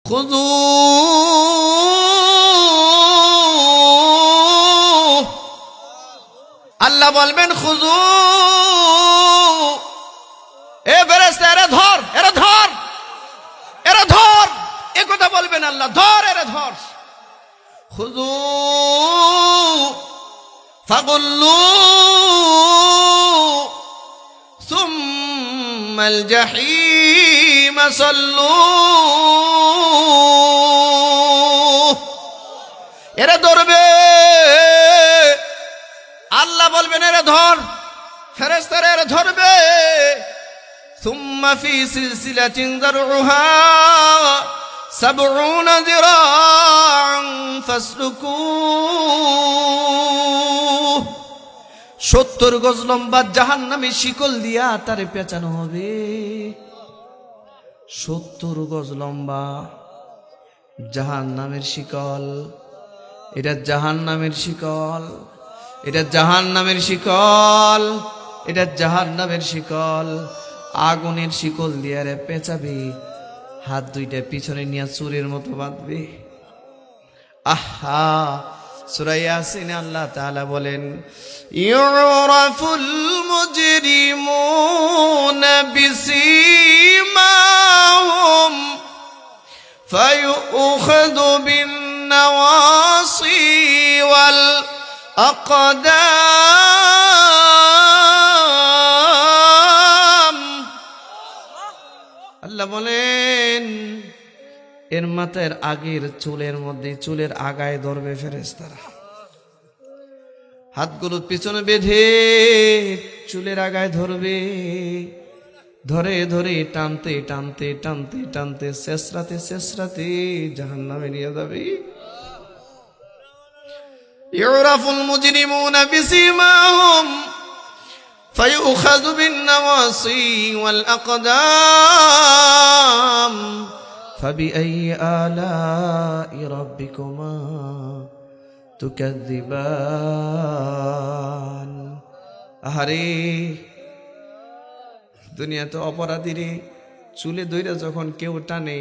খুযু আল্লাহ বলবেন খুযু, এ ফেরেশতা এরা ধর, এরা ধর, এরা ধর, এ কথা বলবেন আল্লাহ, ধর এরা ধর। খুযু ফাগুল্লু সুম্মাল জাহিম সাল্লু, এরা ধরবে, আল্লাহ বলবেন এরা ধর, ফেরেশতারা এরা ধরবে। সুম্মা ফি সিলসিলাতিন যারউহা সাবউনা যিরাআন ফাসলুকু, 70 গজ লম্বা জাহান্নামী শিকল দিয়া তারে পেঁচানো হবে। 70 গজ লম্বা জাহান্নামের শিকল, এটা জাহান্নামের শিকল, এটা জাহান্নামের শিকল, এটা জাহান্নামের শিকল। আগুনের শিকল দিয়ে রে পেঁচাবি, হাত দুইটা পিছনে নিয়ে চুরের মতো বাঁধবে। আহা, সূরা ইয়াসিনে আল্লাহ তাআলা বলেন ইউরাফুল মুজরিমুনা বিসীমাহুম ফায়ুখাযু বিন নাওয়াসি ওয়াল আকদাম। আল্লাহ বলেন এর মাথার আগের চুলের মধ্যে, চুলের আগায় ধরবে ফেরেশতারা, হাতগুলো পিছনে বেঁধে চুলের আগায় ধরবে, ধরে ধরে টানতে টানতে টানতে টানতে শেষরাতে শেষরাতে জাহান্নামে নিয়ে যাবে। ইউরাফুল মুজরিমুনা বিসীমাহুম ফায়ুখাযু বিন নাওয়াসি ওয়াল আকদাম ফাবিআইয়ি আলাই রাব্বিকুমা তুকাযযিবান। আহারে, দুনিয়াতে অপরাধীরে চুলে ধইরা যখন কেউ টানে,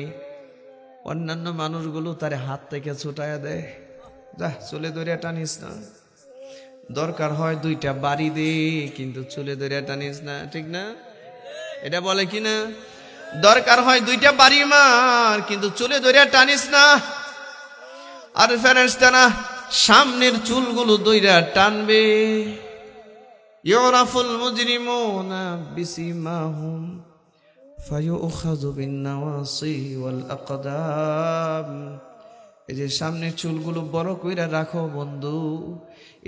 অন্যান্য মানুষগুলো তারে হাত থেকে ছুটায়া দেয়, যা চুলে ধরে টানিস না, দরকার হয় 2টা বাড়ি দে, কিন্তু চুলে ধরে টানিস না, ঠিক না? এটা বলে কি না? দরকার হয় 2টা বাড়ি মার, কিন্তু চুলে ধরে টানিস না। আর ফেরেশতারা সামনের চুলগুলো ধইরা টানবে। ইউরাফুল মুজরিমুনা বিসীমাহুম ফায়ুখাযু বিন নাওয়াসি ওয়াল আকদাম। এই যে সামনের চুলগুলো বড় কইরা রাখো বন্ধু,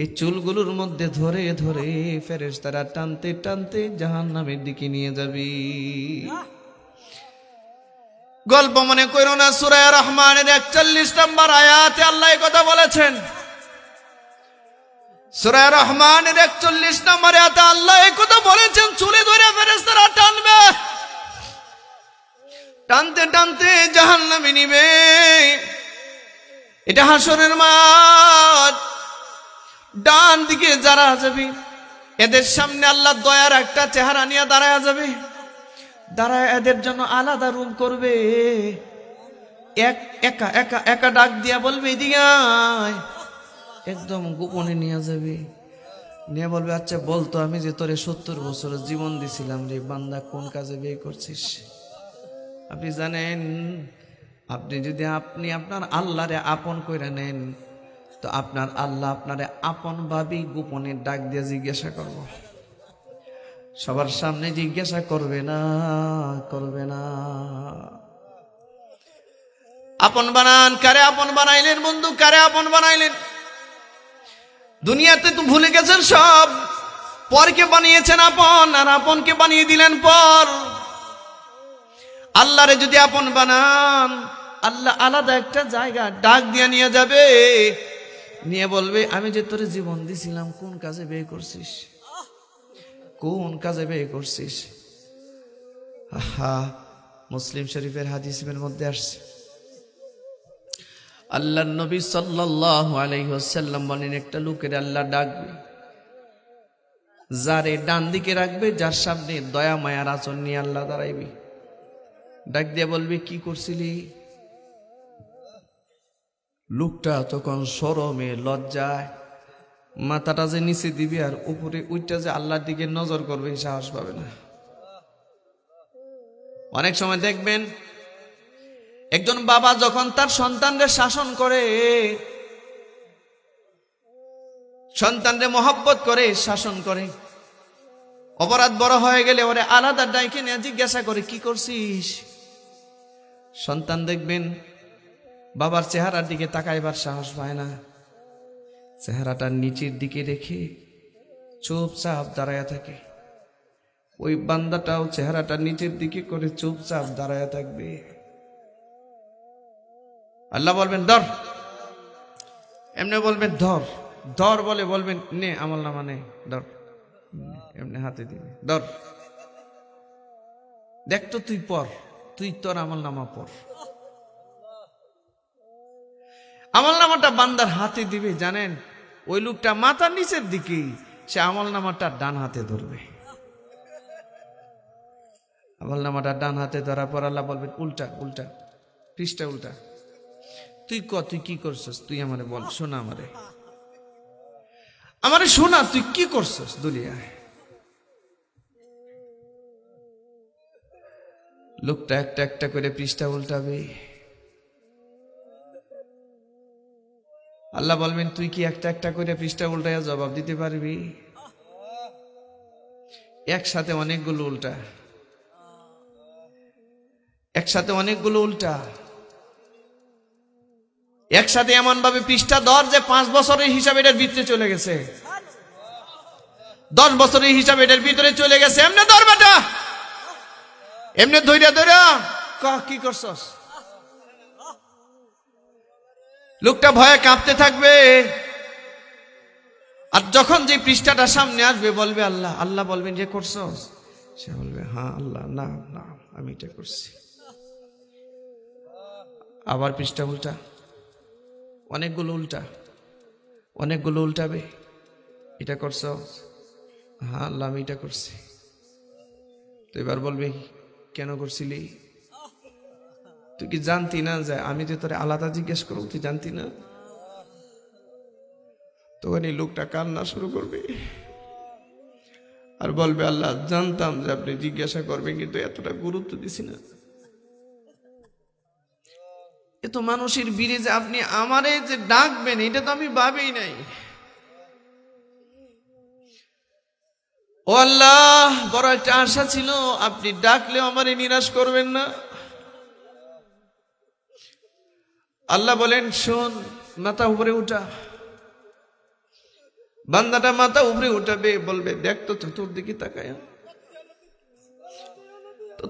এই চুলগুলোর মধ্যে ধরে ধরে ফেরেশতারা টানতে টানতে জাহান্নামের দিকে নিয়ে যাবি। গল্প মনে করো না, সূরা রহমানের 41 নম্বর আয়াতে আল্লাহ এই কথা বলেছেন। সূরা রহমানের 41 নম্বর আয়াতে আল্লাহ এই কথা বলেছেন, চুলে ধরে ফেরেশতারা টানবে, টানতে টানতে জাহান্নামে নিবে। এটা হাসরের মাঠ, ডান দিকে যারা যাবে এদের সামনে আল্লাহ দয়ার একটা চেহারা নিয়ে দাঁড়ায় যাবে, দাঁড়ায় এদের জন্য আলাদা রুম করবে। একা একা একা ডাক দিয়া বলবে এদিকে আয়, একদম গোপনে নিয়ে যাবে, নিয়ে বলবে আচ্ছা বলতো আমি যে তোরে 70 বছর জীবন দিছিলাম রে বান্দা, কোন কাজে বিয়ে করছিস? আপনি জানেন, আপনি যদি আপনার আল্লাহরে আপন কইরা নেন, তো আপনার আল্লাহ আপনারে আপন ভাবি গোপনে ডাক দিয়ে জিজ্ঞাসা করব, সবার সামনে জিজ্ঞাসা করবে না, করবে না। আপন বানান, কারে আপন বানাইলেন বন্ধু, কারে আপন বানাইলেন? দুনিয়াতে তো ভুলে গেছেন সব, পরকে বানিয়েছেন আপন, আর আপনকে বানিয়ে দিলেন পর। আল্লাহরে যদি আপন বানান, আল্লাহ আলাদা একটা জায়গা ডাক দিয়ে নিয়ে যাবে, নিয়ে বলবে আমি যে তোরে জীবন দিছিলাম কোন কাজে বিয়ে করছিস, কোন কাজে বিয়ে করছিস? আহা, মুসলিম শরীফের হাদিসের মধ্যে আসছে, আল্লাহর নবী সাল্লাল্লাহু আলাইহি ওয়াসাল্লাম বলেন একটা লোকের আল্লাহ ডাকবে, যারে ডান দিকে রাখবে, যার সামনে দয়া মায়ার আচরণ নিয়ে আল্লাহ দাঁড়াইবে, ডাক দিয়ে বলবে কি করছিলি? লোকটা তখন শরমে লজ্জায় মাথাটা যে নিচে দিবে আর উপরে উইটা যে আল্লাহর দিকে নজর করবে এই সাহস পাবে না। অনেক সময় দেখবেন একজন বাবা যখন তার সন্তানদের শাসন করে, সন্তানদের মহব্বত করে, শাসন করে, অপরাধ বড় হয়ে গেলে ওরে আলাদা ডাইকে নিয়ে জিজ্ঞাসা করে কি করছিস। সন্তান দেখবেন বাবার চেহারার দিকে তাকাইবার সাহস পায় না, চেহারাটা নিচের দিকে রেখে চুপচাপ দাঁড়ায়া থাকে। ওই বান্দাটাও চেহারাটা নিচের দিকে করে চুপচাপ দাঁড়ায়া থাকবে। আল্লাহ বলবেন ধর, এমনি বলবেন ধর, ধর বলে বলবেন নে আমল নামা নে, ধর, এমনি হাতে দিবে, ধর, দেখ তো তুই পড়, তুই তোর আমল নামা পড়। আমল নামাটা বান্দার হাতে দিবে, জানেন ওই লোকটা মাথার নিচের দিকে, সে আমল নামাটা ডান হাতে ধরবে। আমল নামাটা ডান হাতে ধরার পর আল্লাহ বলবেন উল্টা, উল্টা পৃষ্ঠা উল্টা, তুই তুই কি করছিস, তুই আমারে বল, শোনা আমারে শোনা, তুই কি করছিস দুনিয়ায়। লোকটা একটা একটা করে পৃষ্ঠা উল্টাবে। আল্লাহ বলবেন তুই কি একটা একটা করে পৃষ্ঠা উল্টাইয়া জবাব দিতে পারবি? একসাথে অনেকগুলো উল্টা, একসাথে অনেকগুলো উল্টা, একসাথে এমন ভাবে পৃষ্ঠা ধর যে 5 বছরের হিসাব এটার ভিতরে চলে গেছে, 10 বছরের হিসাব এটার ভিতরে চলে গেছে। এমনি ধর বেটা, এমনি ধৈর্য ধৈর্য কি করছস। লোকটা ভয়ে কাঁপতে থাকবে, আর যখন যে পৃষ্ঠাটা সামনে আসবে বলবে আল্লাহ, আল্লাহ বলবেন যে করছস, সে বলবে হ্যাঁ আল্লাহ, না না আমি এটা করছি। আবার পৃষ্ঠা উল্টা, অনেকগুলো উল্টা, অনেকগুলো উল্টাবে, এটা করছস, হ্যাঁ আল্লাহ আমি এটা করছি। তো এবার বলবে কেন করছিলি, তুই কি জানতি না যে আমি যে তোরে আলাদা জিজ্ঞেস করব, তুই জানতি না? তখন এই লোকটা কান্না শুরু করবে আর বলবে আল্লাহ জানতাম যে আপনি জিজ্ঞাসা করবেন, কিন্তু এতটা গুরুত্ব দিছি না। এত মানুষের ভিড়ে যে আপনি আমারে যে ডাকবেন এটা তো আমি ভাবেই নাই। ও আল্লাহ, বড় একটা আশা ছিল, আপনি ডাকলেও আমারে নিরাশ করবেন না। আল্লাহ বলেন শোন, মাথা উপরে উঠা। বান্দাটা মাথা উপরে উঠাবে, বলবে দেখ তো চতুর্দিকে তাকায়,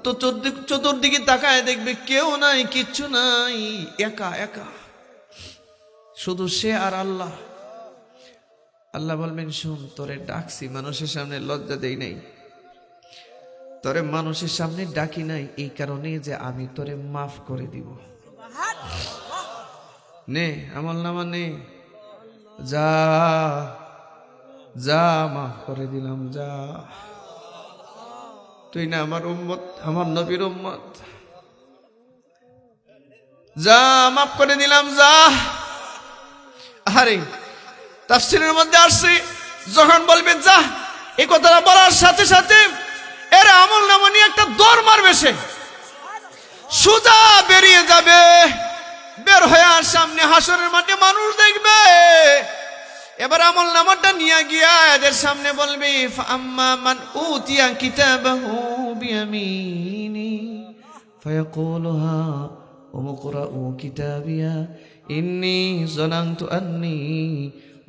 তো চতুর্দিকে তাকায় দেখবে কেউ নাই, কিচ্ছু নাই, একা একা, শুধু সে আর আল্লাহ। আল্লাহ বলবেন শোন, তোরে ডাকছি মানুষের সামনে, লজ্জা দেই নাই, তোরে মানুষের সামনে ডাকি নাই এই কারণে যে আমি তোরে মাফ করে দিব। নে আমল নামা নে, যা যা মাফ করে দিলাম, যা, তুই না আমার উম্মত, আমার নবীর উম্মত, যা মাফ করে দিলাম, যা। আরে তাফসীরের মধ্যে আসছে যখন বলবে যা, এই কথাটা বলার সাথে সাথে এর আমল নামা নিয়ে একটা দৌড় মারবে, সে সোজা বেরিয়ে যাবে। বের হয়ে আর সামনে হাসরের মাঠে মানুষ দেখবে। এবার আমল নামাটা নিয়ে গিয়া এদের সামনে বলবে আম্মা মান উতিয়া কিতাবাহু বিয়ামিনি ফায়াকুলু হা উমকরাউ কিতাবিয়া ইন্নী যানানতু আন্নী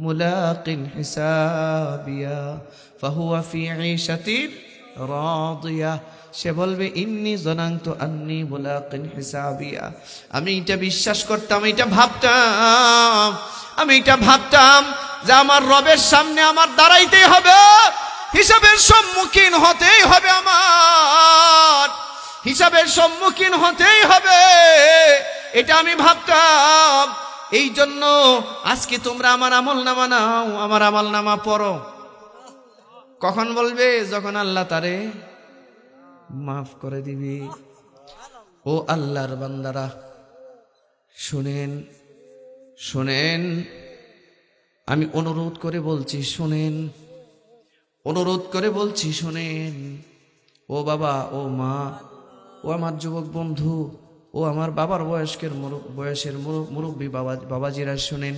মুলাকিন হিসাবিয়া ফাহুয়া ফি ঈশাতিন রাদিয়া। সে বলবে ইন্নী যানানতু আন্নী মুলাকিন হিসাবিয়া, আমি এটা বিশ্বাস করতাম, এটা ভাবতাম, আমি এটা ভাবতাম যে আমার রবের সামনে আমার দাঁড়াইতেই হবে, হিসাবের সম্মুখীন হতেই হবে, আমার হিসাবের সম্মুখীন হতেই হবে, এটা আমি ভাবতাম। এই জন্য আজকে তোমরা আমার আমল নামা নাও, আমার আমল নামা পড়ো। কখন বলবে? যখন আল্লাহ তারে মাফ করে দিবি। ও আল্লাহর বান্দারা শুনেন, শোনেন, আমি অনুরোধ করে বলছি শোনেন, অনুরোধ করে বলছি শোনেন। ও বাবা, ও মা, ও আমার যুবক বন্ধু, ও আমার বাবার বয়সের মুরব্বী বাবাজিরা শোনেন।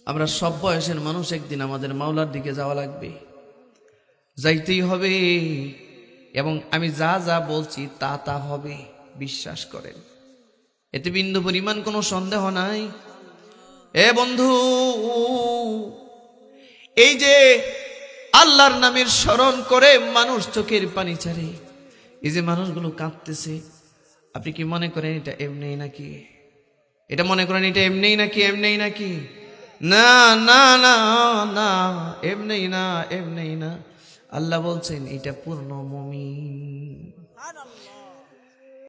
আমরা সব বয়সের মানুষ একদিন আমাদের মাওলার দিকে যাওয়া লাগবে, যাইতেই হবে। এবং আমি যা যা বলছি তা তা হবে, বিশ্বাস করেন, এতে বিন্দু পরিমাণ কোনো সন্দেহ নাই। এ বন্ধু, এই যে আল্লাহর নামের স্মরণ করে মানুষ চোখের পানি ছাড়ে, এই যে মানুষগুলো কাঁদতেছে, আপনি কি মনে করেন এটা এমনি নাকি? এটা মনে করেন এটা এমনি নাকি? এমনি নাকি? না না না না, এমনি না, এমনি না। আল্লাহ বলছেন এটা পূর্ণ মুমিন।